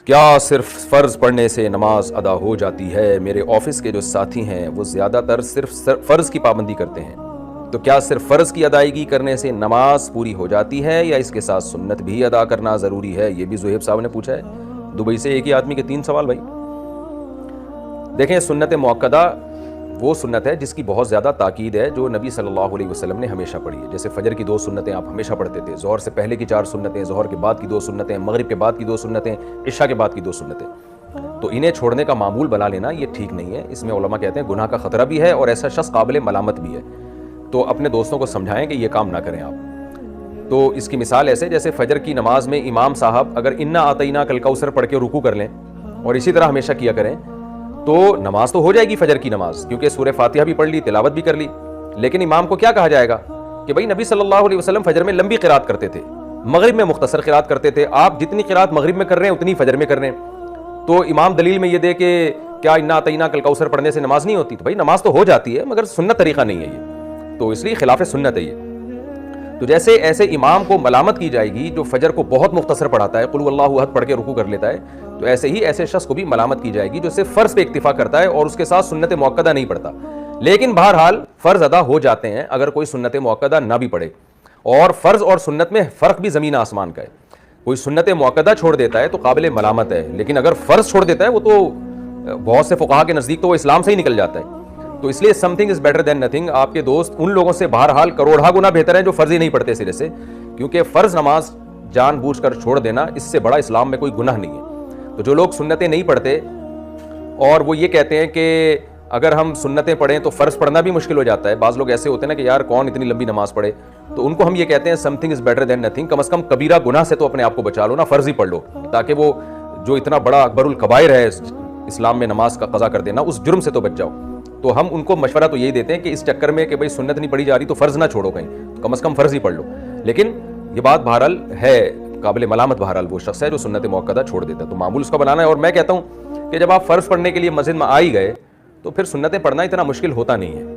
क्या सिर्फ फ़र्ज़ पढ़ने से नमाज अदा हो जाती है? मेरे ऑफिस के जो साथी हैं वो ज़्यादातर सिर्फ फ़र्ज़ की पाबंदी करते हैं, तो क्या सिर्फ फ़र्ज़ की अदायगी करने से नमाज पूरी हो जाती है या इसके साथ सुन्नत भी अदा करना ज़रूरी है? ये भी ज़ुहैब साहब ने पूछा है। दुबई से एक ही आदमी के 3 सवाल भाई। देखें, सुन्नत मुअक्कदा वो सुन्नत है जिसकी बहुत ज़्यादा ताकीद है, जो नबी सल्लल्लाहु अलैहि वसल्लम ने हमेशा पढ़ी है। जैसे फजर की 2 सुन्नतें आप हमेशा पढ़ते थे, ज़ोहर से पहले की 4 सुन्नतें, ज़ोहर के बाद की 2 सुन्नतें, मगरिब के बाद की 2 सुन्नतें, इशा के बाद की 2 सुन्नतें। तो इन्हें छोड़ने का मामूल बना लेना ये ठीक नहीं है। इसमें उलमा कहते हैं गुनाह का ख़तरा भी है और ऐसा शख्स काबिल मलामत भी है। तो अपने दोस्तों को समझाएं कि ये काम ना करें आप। तो इसकी मिसाल ऐसे, जैसे फजर की नमाज में इमाम साहब अगर इन्ना आतईना कल कौसर पढ़ के रुकू कर लें और इसी तरह हमेशा किया करें, तो नमाज तो हो जाएगी फजर की नमाज, क्योंकि सूरह फातिहा भी पढ़ ली, तिलावत भी कर ली। लेकिन इमाम को क्या कहा जाएगा कि भाई नबी सल्लल्लाहु अलैहि वसल्लम फजर में लंबी क़िरात करते थे, मगरिब में मुख्तसर क़िरात करते थे, आप जितनी क़िरात मगरिब में कर रहे हैं उतनी फजर में कर रहे हैं। तो इमाम दलील में ये दे कि क्या इन्ना अतईना कल कौसर पढ़ने से नमाज नहीं होती? तो भाई नमाज तो हो जाती है, मगर सुन्नत तरीका नहीं है ये, तो इसलिए खिलाफ सुन्नत है ये। तो जैसे ऐसे इमाम को मलामत की जाएगी जो फजर को बहुत मुख्तसर पढ़ाता है, कुल हुवल्लाहु अहद पढ़ के रुकू कर लेता है, तो ऐसे ही ऐसे शख्स को भी मलामत की जाएगी जो सिर्फ फ़र्ज़ पे इक्तिफा करता है और उसके साथ सुन्नत मुअक्कदा नहीं पढ़ता। लेकिन बहरहाल फ़र्ज़ अदा हो जाते हैं अगर कोई सुन्नत मुअक्कदा ना भी पढ़े, और फ़र्ज़ और सुन्नत में फ़र्क भी ज़मीन आसमान का है। कोई सुन्नत मुअक्कदा छोड़ देता है तो काबिल मलामत है, लेकिन अगर फ़र्ज़ छोड़ देता है वो तो बहुत से फ़ुक़हा के नज़दीक तो वो इस्लाम से ही निकल जाता है। तो इसलिए something is better than nothing. आपके दोस्त उन लोगों से बहरहाल करोड़ा गुना बेहतर है जो फ़र्ज़ ही नहीं पढ़ते सिरे से, क्योंकि फ़र्ज़ नमाज जानबूझकर छोड़ देना, इससे बड़ा इस्लाम में कोई गुनाह नहीं है। तो जो लोग सुन्नतें नहीं पढ़ते और वो ये कहते हैं कि अगर हम सुन्नतें पढ़ें तो फ़र्ज़ पढ़ना भी मुश्किल हो जाता है, बाज़ लोग ऐसे होते हैं ना कि यार कौन इतनी लंबी नमाज पढ़े, तो उनको हम ये कहते हैं something is better than nothing. कम से कम कबीरा गुनाह से तो अपने आप को बचा लो ना, फ़र्ज़ ही पढ़ लो, ताकि वो जो इतना बड़ा अकबरुल कबाइर है इस्लाम में नमाज का क़ज़ा कर देना, उस जुर्म से तो बच जाओ। तो हम उनको मशवरा तो यही देते हैं कि इस चक्कर में कि भाई सुन्नत नहीं पढ़ी जा रही तो फ़र्ज़ ना छोड़ो कहीं, तो कम से कम फ़र्ज़ ही पढ़ लो। लेकिन ये बात बहरहाल है, काबिल मलामत बहरहाल वो शख्स है जो सुन्नत मुअक्कदा छोड़ देता है, तो मामूल उसका बनाना है। और मैं कहता हूँ कि जब आप फ़र्ज़ पढ़ने के लिए मस्जिद में आ ही गए तो फिर सुन्नतें पढ़ना इतना मुश्किल होता नहीं है।